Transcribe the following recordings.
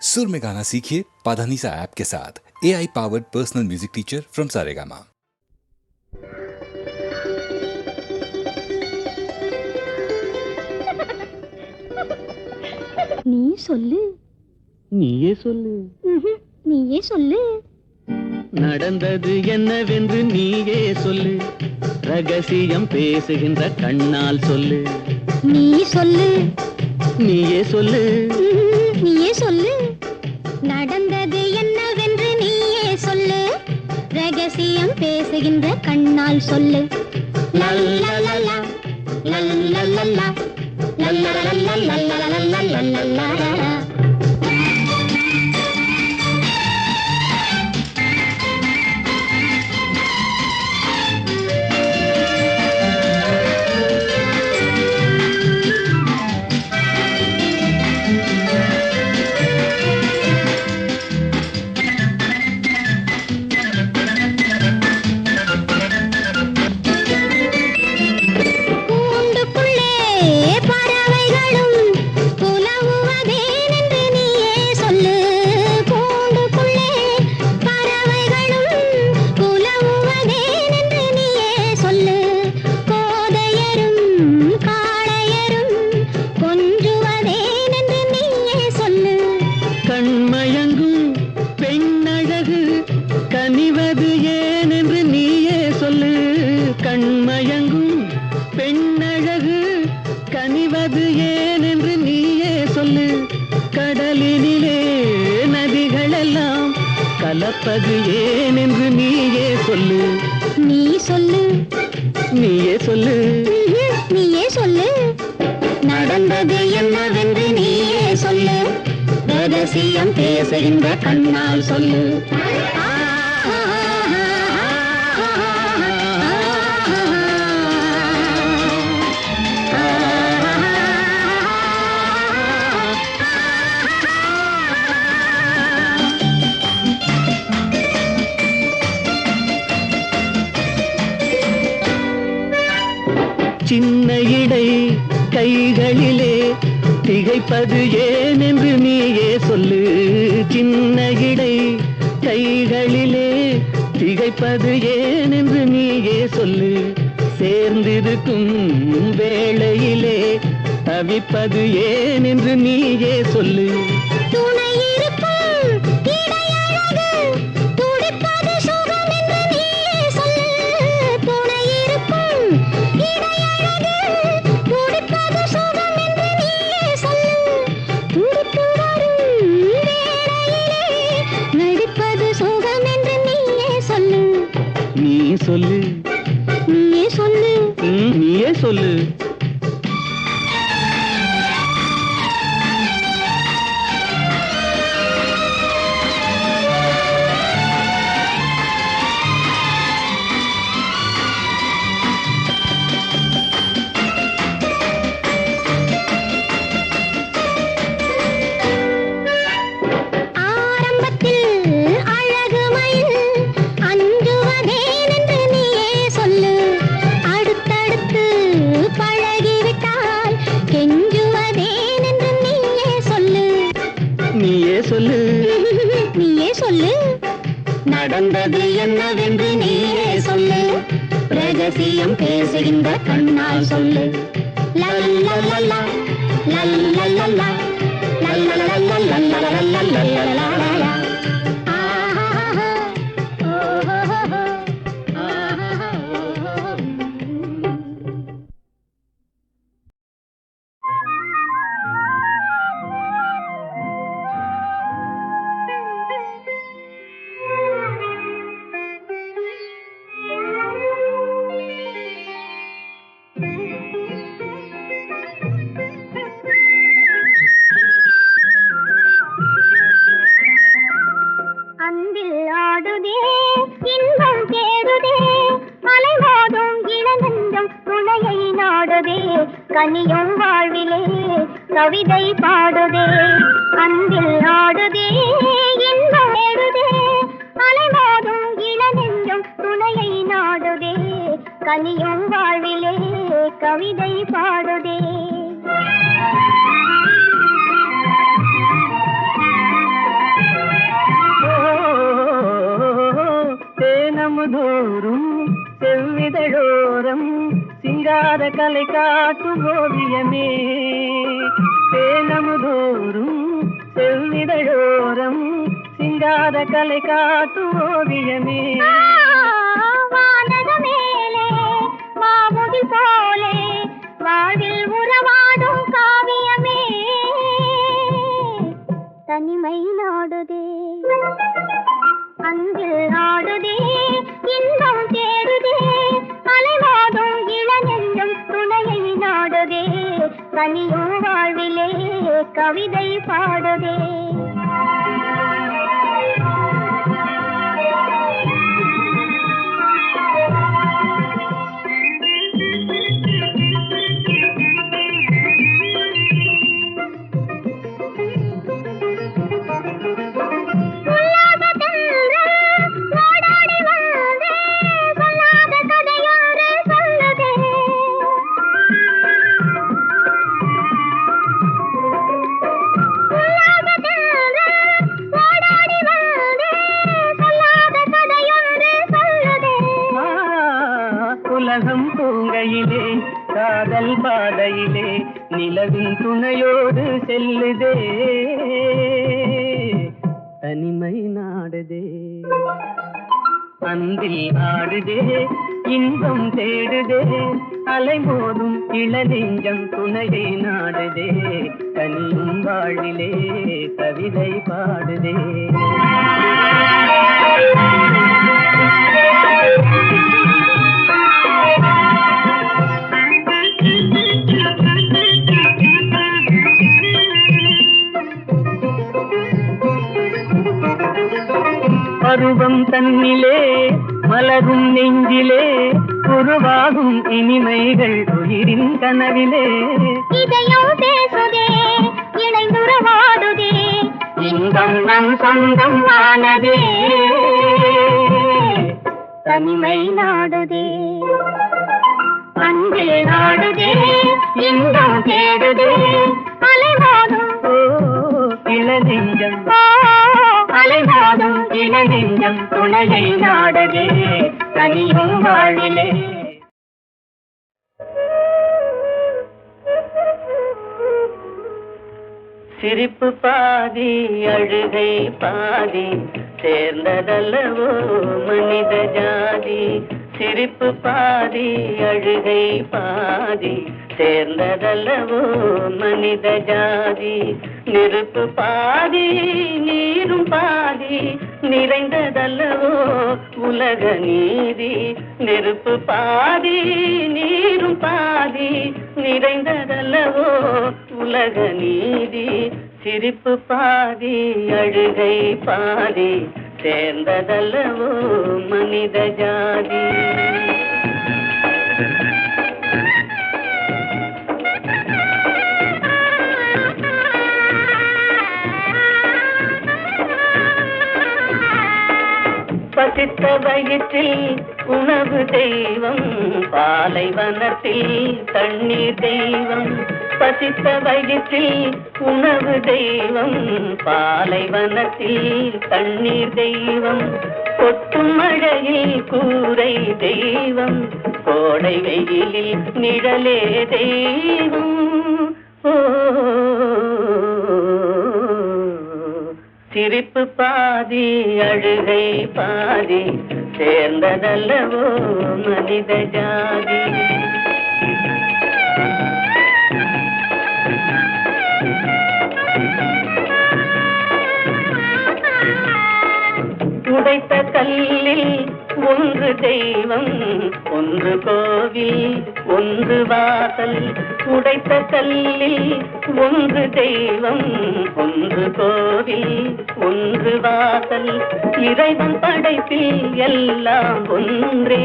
सुर में गाना सीखिए पाधानीसा ऐप के साथ। AI powered personal music teacher from Saregama. நீ சொல்லு. நீயே சொல்லு. நீயே சொல்லு. நடந்தது என்னவென்று நீயே சொல்லு. ரகசியம் பேசுகின்ற கண்ணால் சொல்லு. நீ சொல்லு. நீயே சொல்லு. நீயே சொல்லு. நடந்தது என்னவென்று நீயே சொல்லு. ரகசியம் பேசுகின்ற கண்ணால் சொல்லு. லல்லலலா லல்லலலா லல்லலலலா. கலப்பது ஏன் என்று நீயே சொல்லு. நீ சொல்லு. நீயே சொல்லு. நீயே சொல்லு. நடந்தது என்னவென்று நீயே சொல்லு. ரகசியம் பேசுகின்ற கண்ணால் சொல்லு. சின்ன இடை கைகளிலே திகைப்பது ஏன் என்று நீயே சொல்லு. சின்ன இடை கைகளிலே திகைப்பது ஏன் என்று நீயே சொல்லு. சேர்ந்திருக்கும் வேளையிலே தவிப்பது ஏன் என்று நீயே சொல்லு. சொல்லு. நீயே சொல்லு. நீயே சொல்லு. சொல்லு. நீயே சொல்லு. நடந்தது என்னவென்று நீயே சொல்லு. ரகசியம் பேசுகின்ற கண்ணால் சொல்லு. லல்லலலா லல்லலலா லல்லலலலா. கனியும் வாழ்விலே கவிதை பாடுதே. அன்பில் ஆடுதே இன்பம் எழுதே. அலைமோதும் இளநெஞ்சம் துணையை நாடுதே. கனியும் வாழ்விலே கவிதை பாடுதே. இதழோரம் சிங்கார கலை காட்டும் ஓவியமே தேனமுதோறும் செவ்விதழோரம் சிங்கார கலை காட்டும் ஓவியமே வானக மேலே மாமுகில் போலே வாழ்வில் உறவாடும் காவியமே தனிமை நாடுதே அன்பில் ஆடுதே இன்பம் தேடுதே அலைவாடும் இளநெஞ்சம் துணையை நாடுதே தனியும் வாழ்விலே கவிதை பாடுதே உலகம் பூங்கையிலே காதல் பாதையிலே நிலவின் துணையோடு செல்லுதே தனிமை நாடுதே அன்பில் ஆடுதே இன்பம் தேடுதே அலைமோதும் இளநெஞ்சம் துணையை நாடுதே தனியும் வாழ்விலே கவிதை பாடுதே பருவம் தன்னிலே மலரும் நெஞ்சிலே உருவாகும் இனிமைகள் உயிரின் கனவிலே இதயம் பேசுதே இணைந்துறவாடுதே இன்பம் நம் சொந்தம் ஆனதே தனிமை நாடுதே அன்பில் நாடுதே இன்பம் தேடுதே அலைவாடும் இளநெஞ்சம் அலைவாடும் இளநெஞ்சம் துணையை நாடுதே தனியும் வாழ்விலே சிரிப்பு பாதி அழுகை பாதி சேர்ந்ததல்லவோ மனித ஜாதி சிரிப்பு பாதி அழுகை பாதி சேர்ந்ததல்லவோ மனித ஜாதி நெருப்பு பாதி நீரும் பாதி நிறைந்ததல்லவோ உலக நீதி நெருப்பு பாதி நீரும் பாதி நிறைந்ததல்லவோ உலக நீதி சிரிப்பு பாதி அழுகை பாதி சேர்ந்ததல்லவோ மனித ஜாதி பசித்த வயிற்றில் உணவு தெய்வம் பாலைவனத்தில் தண்ணீர் தெய்வம் பசித்த வயிற்றில் உணவு தெய்வம் பாலைவனத்தில் தண்ணீர் தெய்வம் கொட்டும் மழையில் கூரை தெய்வம் கோடை வெயிலில் நிழலே தெய்வம் சிரிப்பு பாதி அழுகை பாதி சேர்ந்ததல்லவோ மனித ஜாதி உடைத்த கல்லில் ஒன்று தெய்வம் ஒன்று கோவில் ஒன்று வாசல் உடைத்த கல்லில் ஒன்று தெய்வம் ஒன்று கோவில் ஒன்று வாசல் இறைவன் படைப்பில் எல்லாம் ஒன்றே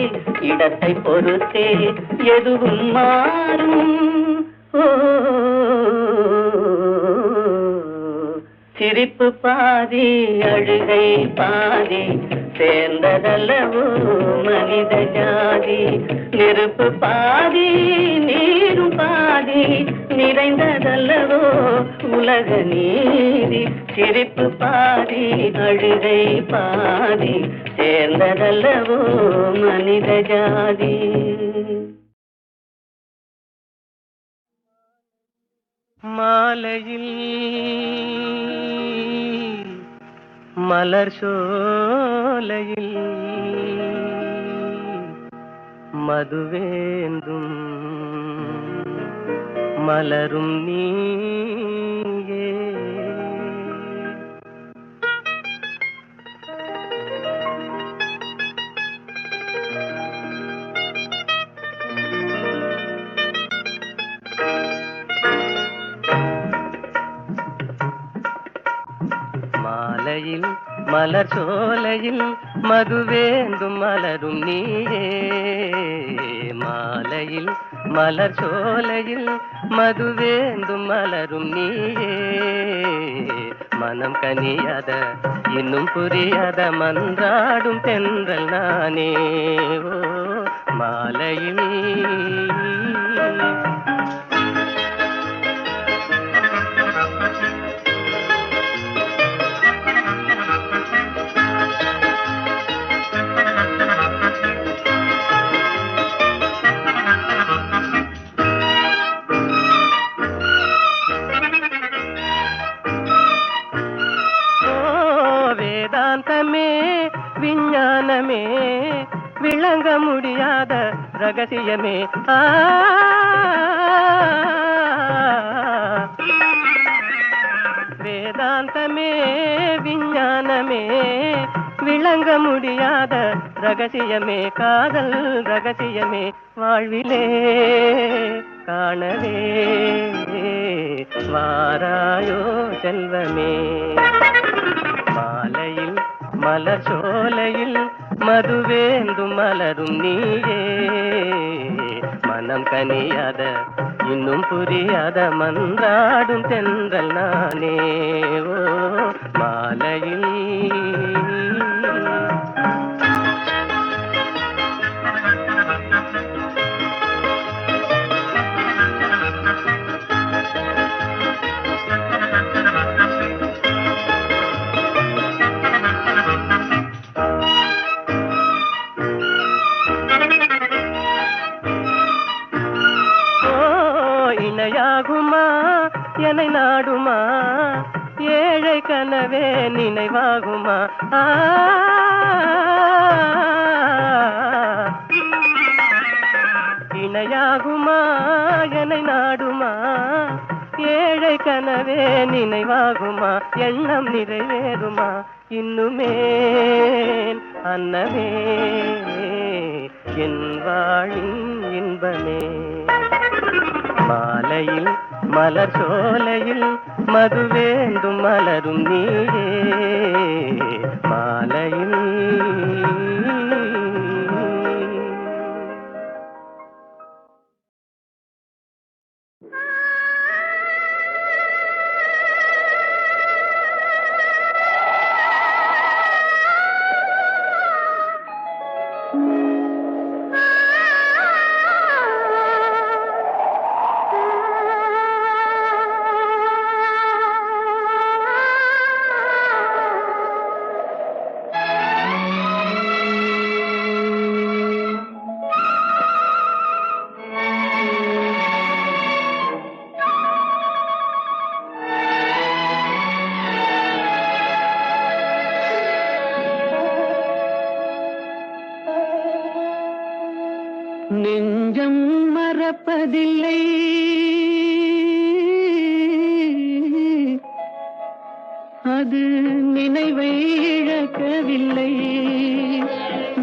இடத்தை பொறுத்தே எதுவும் மாறும் சிரிப்பு பாதி அழுகை பாதி சேர்ந்ததல்லவோ மனித ஜாதி நெருப்பு பாதி நீரும் பாதி நிறைந்ததல்லவோ உலக நீதி சிரிப்பு பாதி அழுகை பாதி சேர்ந்ததல்லவோ மனித ஜாதி மாலையில் மலர் சோலையில் மதுவேந்தும் மலரும் நீயே. மாலையில் மலர் சோலையில் மதுவேந்தும் மலரும் நீயே. மாலையில் மலர் சோலையில் மதுவேந்தும் மலரும் நீயே. மனம் கனியாத இன்னும் புரியாத மன்றாடும் தென்றல் நானே. ஓ மாலையில் வேதாந்தமே விஞ்ஞானமே விளங்க முடியாத ரகசியமே. வேதாந்தமே விஞ்ஞானமே விளங்க முடியாத ரகசியமே. காதல் ரகசியமே வாழ்விலே காணவே வாராயோ செல்வமே. மாலையில் மலர் சோலையில் மதுவேந்தும் மலரும் நீயே. மனம் கனியாத இன்னும் புரியாத மன்றாடும் தென்றல் நானே. ஓ மாலையில் இணையாகுமா என்னை நாடுமா ஏழை கனவே நினைவாகுமா. இணையாகுமா என்னை நாடுமா ஏழை கனவே நினைவாகுமா. எண்ணம் நிறைவேறுமா இன்னுமே அன்னமே என் வாழின் இன்பமே. மாலையில் மலர் சோலையில் மதுவேந்தும் மலரும் நீயே. மாலையில் நெஞ்சம் மறப்பதில்லை அது நினைவை இழக்கவில்லை.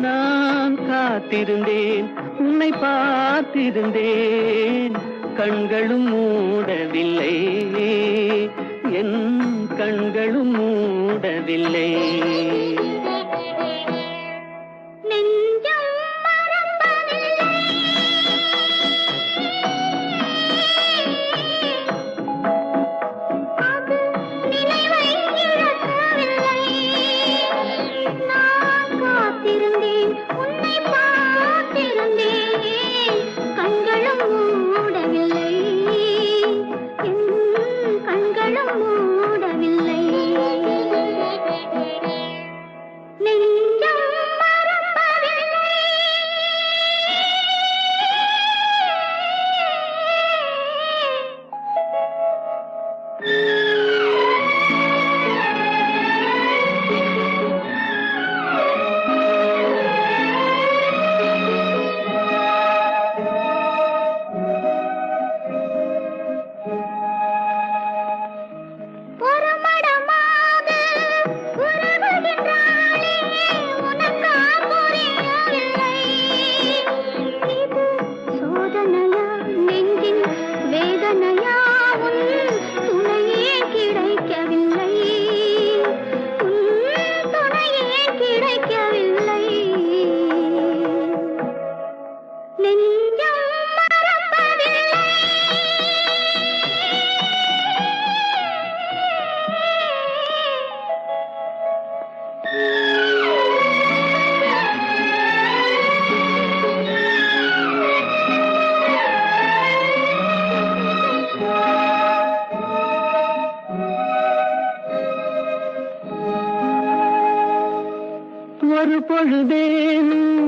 நான் காத்திருந்தேன் உன்னை பார்த்திருந்தேன் கண்களும் மூடவில்லை என் கண்களும் மூடவில்லை. ஒரு பொழுதேனும்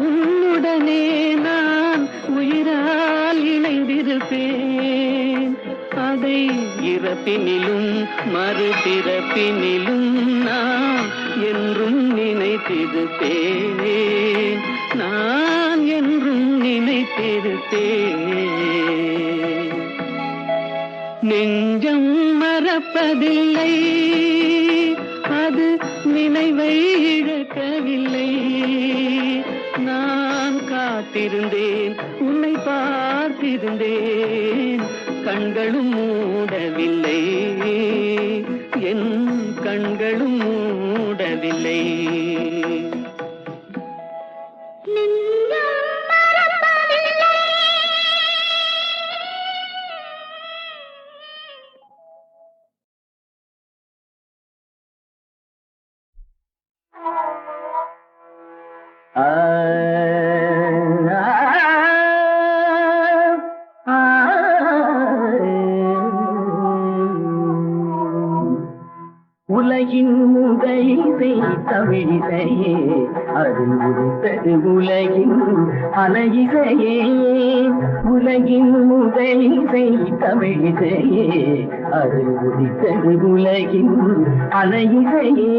உன்னுடனே நான் உயிரால் இணைந்திருப்பேன். அதை இறப்பினிலும் மறுபிறப்பினிலும் நான் என்றும் நினைத்திருப்பேன். நான் என்றும் நினைத்திருப்பேன். நெஞ்சம் மறப்பதில்லை, அது நினைவை இழக்கவில்லை. நான் காத்திருந்தேன், உன்னை பார்த்திருந்தேன், கண்களும் மூடவில்லை, என் கண்களும் மூடவில்லை. உலகின் முதலிசை தமிழிசையே, அது உதித்தது உலகின் அலையிசையே. உலகின் முதலிசை தமிழிசையே, அது உதித்தது உலகின் அலையிசையே.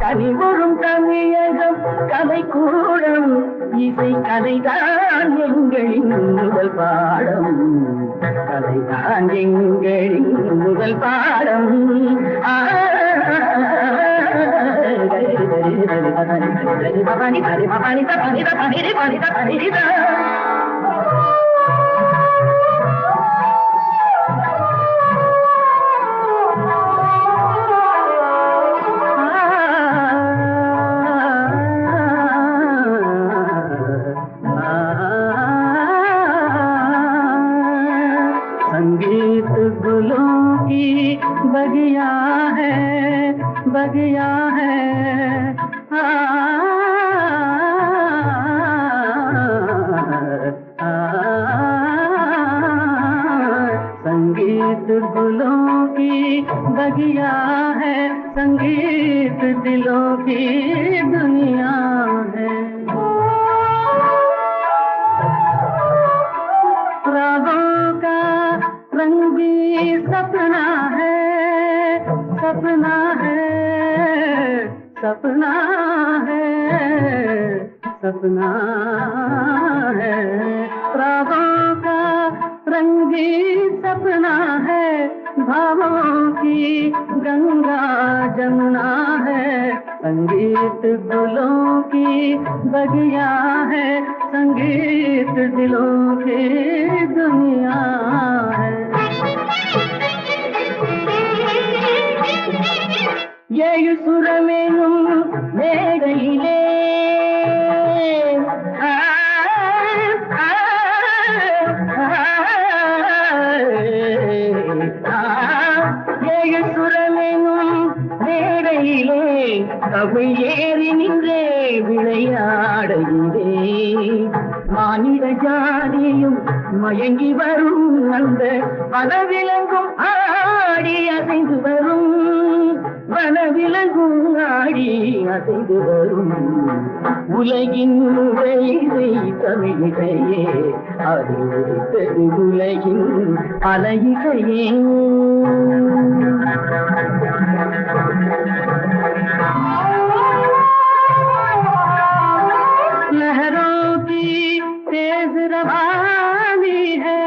கனிவரும் தமிழகம் கலைக்கூடம், இசை கலைதான் எங்களின் முதல் பாடம். கலைதான் எங்களின் முதல் பாடம். संगीत गुलों की बगिया है, बगिया है। संगीत गुलों की बगिया है, संगीत दिलों की दुनिया है। रागों का रंगी सपना है, सपना है, सपना है, सपना है। रागों का रंगी सपना है, भावों की गंगा जमुना है। संगीत गुलों की बगिया है, संगीत दिलों की दुनिया है। ये सुरमेनुम मेघइले ये சுரமெனும் மேடையிலே தமிழ் ஏறி நின்றே விளையாடுகிறே. மானிட ஜாதியும் மயங்கி வரும் அந்த வனவிலங்கும் ஆடி அசைந்து வரும், வனவிலங்கும் ஆடி அசைந்து வரும். உலகின் உரையிசை தமிழிசையே, அது உதித்தது உலகின் அலையிசையே. लहरों की तेज रवानी है,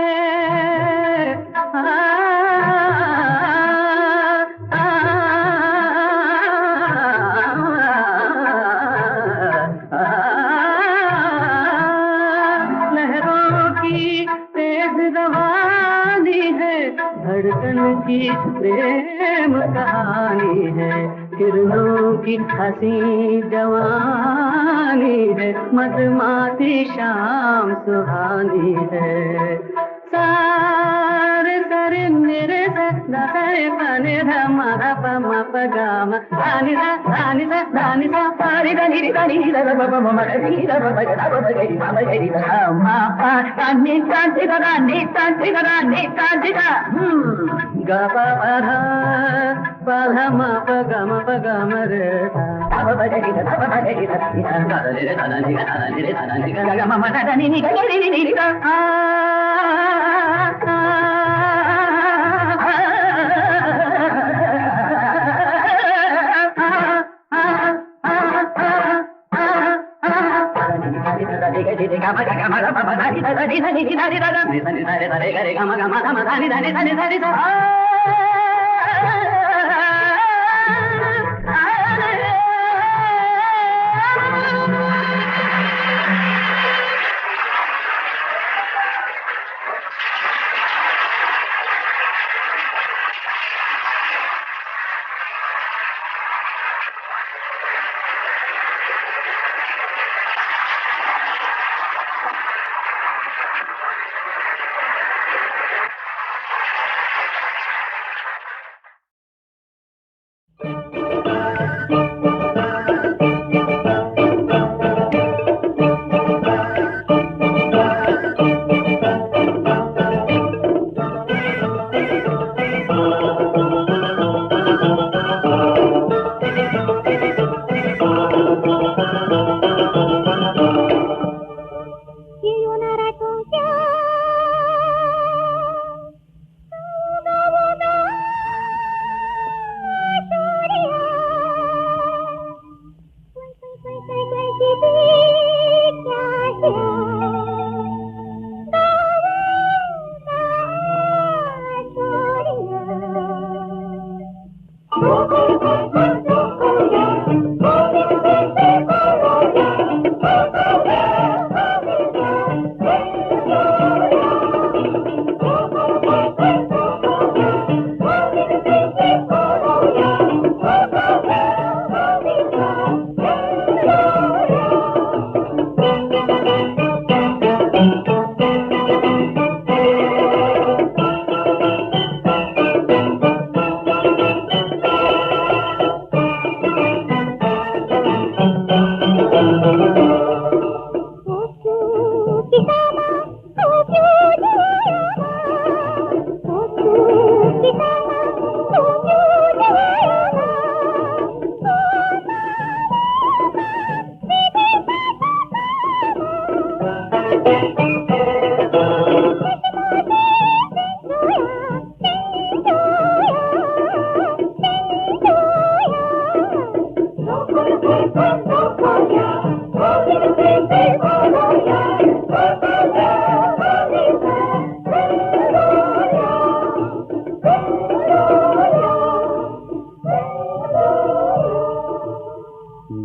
लहरों की तेज रवानी है, धड़कन की प्रेम कहानी है। किरणों की हंसी जवानी है, मधुमाती शाम सुहानी है। सारे ri ni re sa da sa re pa ni da ma da pa ma pa ga ma da ni sa pa ri da ni da ba ba ma ga ni da ba ba ga da ba ga ni ma ga ni da ma pa da ni sa ti da ni sa ti da ni sa ti da ga pa pa da ma pa ga ma re da ba ba ga ni da ba ba ga ni da ni da re da ni ga ga ma ma da ni ga ni da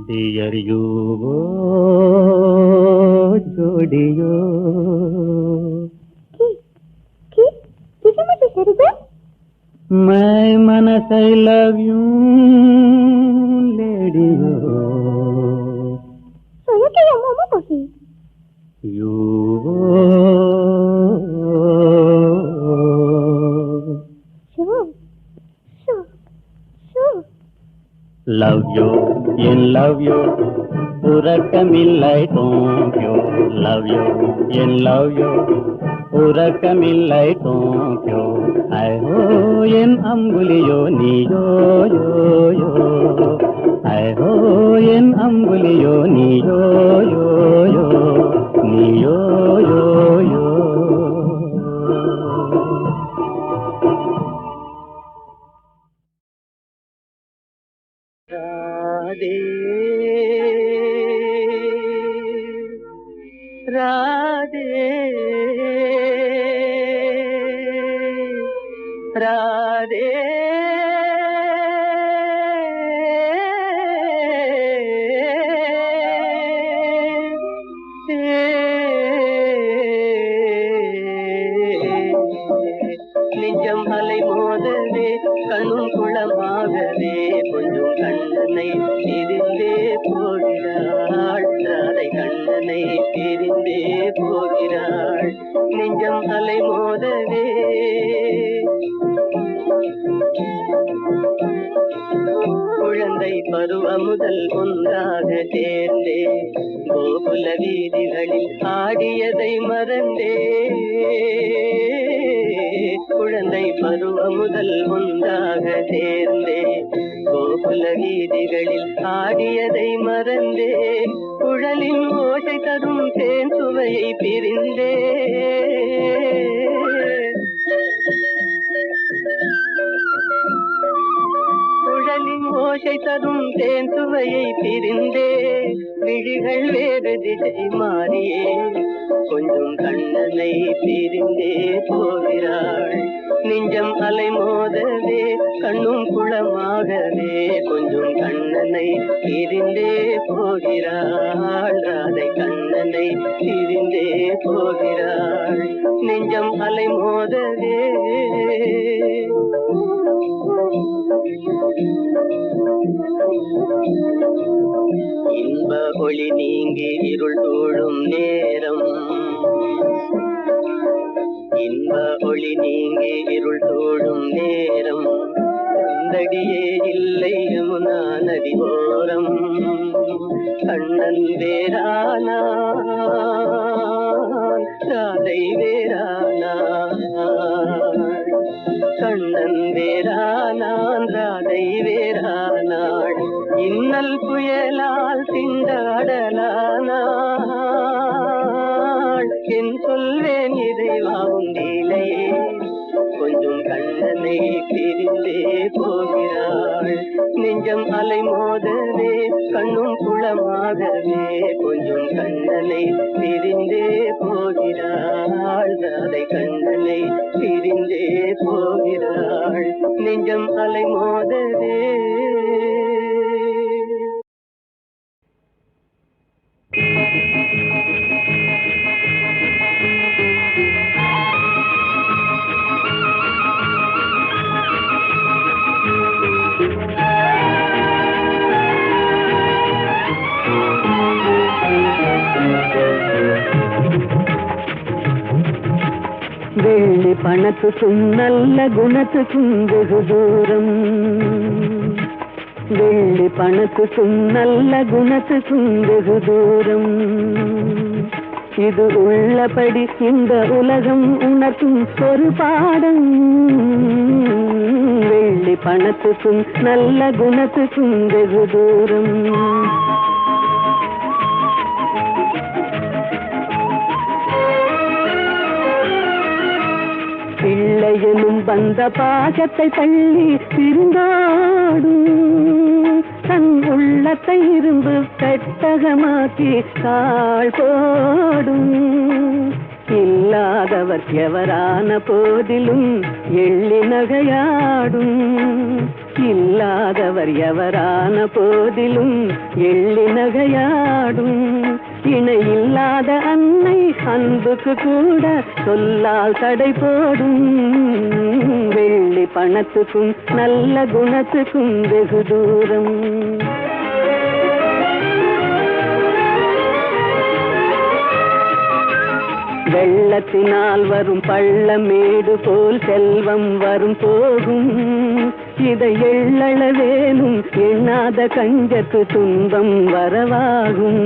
Dear you, जोड़ियो किसी मुझे सरिता मैं मनस I love you लेडियो सोया के या momo Kosi you love you in love you உறக்கமில்லை தோங்கியோ love you in love you உறக்கமில்லை தோங்கியோ ஐஹோ என் அம்புலியோ நீயோ யோ யோ ஐஹோ என் அம்புலியோ நீயோ யோ யோ நீயோ யோ யோ राधे राधे நிஜம் அலை மோதவே கண்ணும் குளமாகவே கொஞ்சம் கண்ணனை எரிந்தே போகிறாள் ராதை கண்ணனை எரிந்தே போகிறாள் நெஞ்சம் அலை மோதவே குழந்தை பருவம் முதல் ஒன்றாக சேர்ந்தே கோகுல வீதிகளில் ஆடியதை மறந்தே குழந்தை பருவம் முதல் ஒன்றாக சேர்ந்தே கோகுல வீதிகளில் ஆடியதை மறந்தே குழலின் ஓசை தரும் தேன் சுவையை பிரிந்தே குழலின் ஓசை தரும் தேன் சுவையை பிரிந்தே விழிகள் வேறு திசை மாறியே கொஞ்சம் கண்ணனை பிரிந்தே போகிறாள் நெஞ்சம் அலை மோதவே கண்ணும் குளமாகவே கொஞ்சம் கண்ணனை பிரிந்தே போகிறாள் ராதை கண்ணனை பிரிந்தே போகிறாள் நெஞ்சம் அலை மோதவே இன்ப ஒளி நீங்கி இருள் சூழும் நேரம் இன்ப ஒளி நீங்கி இருள் சூழும் நேரம் கண்டடியே இல்லை யமுனா நதி ஓரம் கண்ணன் வேறானா ராதை வேறானா கண்ணன் வேறானான் ராதை வேறானாள் இன்னல் புயலால் திண்டாடலானாள் என் சொல்வேன் இறைவா உண்டிலையே கொஞ்சம் கண்ணனை பிரிந்தே போகிறாள் நெஞ்சம் அலை மோதவே கண்ணும் குளமாகவே கொஞ்சம் கண்ணனை பிரிந்தே போகிறாள் ராதை கண்ணனை பிரிந்தே போகிறாள் நெஞ்சம் அலை மோதவே வெள்ளி பணத்துக்கும் நல்ல குணத்துக்கும் வெகு தூரம் வெள்ளி பணத்துக்கும் நல்ல குணத்துக்கும் வெகு தூரம் இது உள்ளபடி இந்த உலகம் உனக்கும் ஒரு பாடம் வெள்ளி பணத்துக்கும் நல்ல குணத்துக்கும் வெகு தூரம் பிள்ளையனும் வந்த பாகத்தை தள்ளி திருந்தாடும் தன் உள்ளத்தை இரும்பு கட்டகமாக்கி தாழ் போடும் இல்லாதவர் எவரான போதிலும் எள்ளி நகையாடும் இல்லாதவர் எவரான போதிலும் எள்ளி நகையாடும் இணை இல்லாத அன்னை அன்புக்கு கூட சொல்லால் தடை போடும் வெள்ளி பணத்துக்கும் நல்ல குணத்துக்கும் வெகு தூரம் வெள்ளத்தினால் வரும் பள்ளமேடு போல் செல்வம் வரும் போகும் இதை எள்ளளவேனும் எண்ணாத கஞ்சத்து துன்பம் வரவாகும்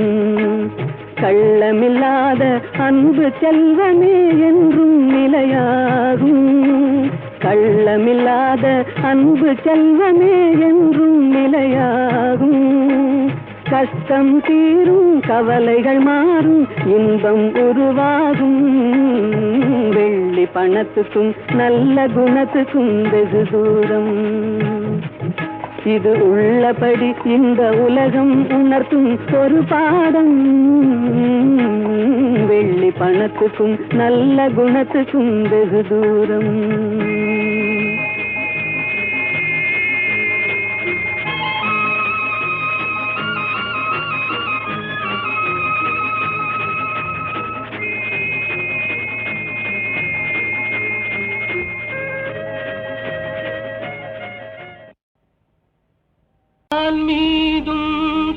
கள்ளமில்லாத அன்பு செல்வமே என்றும் நிலையாகும் கள்ளமில்லாத அன்பு செல்வமே என்றும் நிலையாகும் கஷ்டம் தீரும் கவலைகள் மாறும் இன்பம் உருவாகும் வெள்ளி பணத்துக்கும் நல்ல குணத்துக்கும் வெகு தூரம் இது உள்ளபடி இந்த உலகம் உணர்த்தும் ஒரு பாடம் வெள்ளி பணத்துக்கும் நல்ல குணத்துக்கும் வெகு தூரம் மீதும்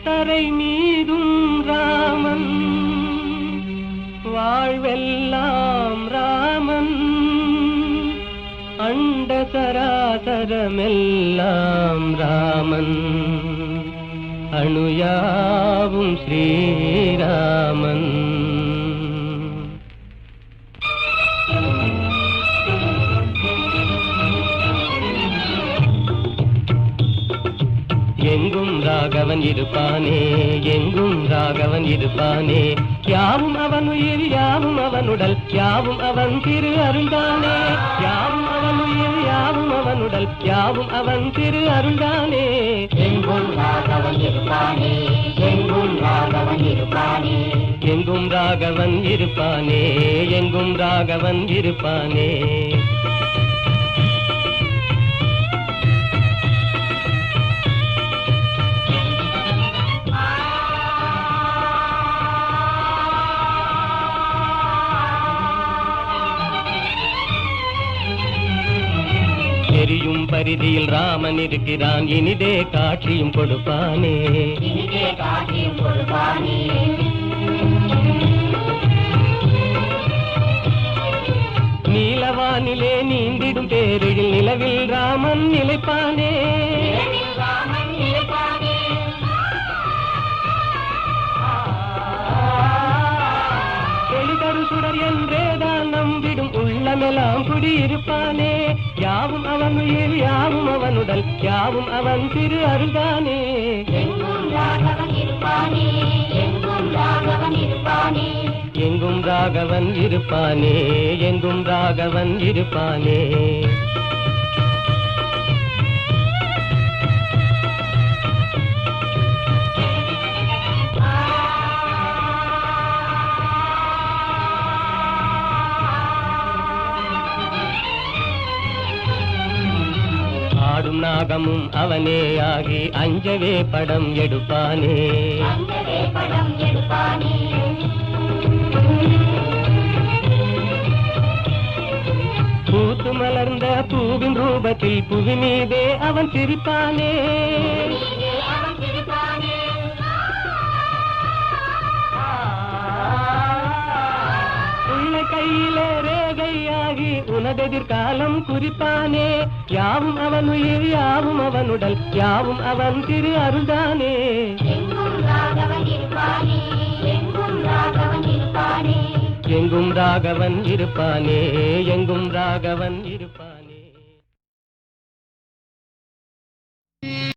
தரை மீதும் ராமன் வாழ்வெல்லாம் ராமன் அண்ட சராசரமெல்லாம் ராமன் அணுயாவும் ஸ்ரீராமன். எங்கும் ராகவன் இருப்பானே, எங்கும் ராகவன் இருப்பானே, யாவும் அவன் உயிர் யாவும் அவனுடல் யாவும் அவன் திரு அருந்தானே, யாவும் அவன் உயிர் யாவும் அவனுடல் யாவும் அவன் திரு அருந்தானே. எங்கும் ராகவன் இருப்பானே, எங்கும் ராகவன் இருப்பானே, எங்கும் ராகவன் இருப்பானே, எங்கும் ராகவன் இருப்பானே. தெரியும் பரிதியில் ராமன் இருக்கிறான், இனிதே காட்சியும் கொடுப்பானே, இனிதே காட்சியும் கொடுப்பானே. நீலவானிலே நீந்திடும் பேரில் நிலவில் ராமன் நிலைப்பானே, ராமன் நிலைப்பானே. ஒளிதரு சுடர் என்றேதான் நம்பிடும் உள்ளமெல்லாம் குடியிருப்பானே, யாவும் அவன் உயிர் யாவும் அவனுடல் யாவும் அவன் திரு அருள்தானே. எங்கும் ராகவன் இருப்பானே, எங்கும் ராகவன் இருப்பானே, எங்கும் ராகவன் இருப்பானே, எங்கும் ராகவன் இருப்பானே. ஆடும் நாகமும் அவனே ஆகி அஞ்சவே படம் எடுப்பானே, அங்கவே படம் எடுப்பானே. பூத்து மலர்ந்த பூவின் ரூபத்தில் புவி மீதே அவன் சிரிப்பானே, அவன் சிரிப்பானே. உள்ள கையிலே ரேகையாகி உனதெதிர்காலம் குறிப்பானே, யாவும் அவன் உயிர் யாவும் அவனுடல் யாவும் அவன் திரு அருள்தானே. எங்கும் ராகவன் இருப்பானே, எங்கும் ராகவன் இருப்பானே, எங்கும் ராகவன் இருப்பானே, எங்கும் ராகவன் இருப்பானே.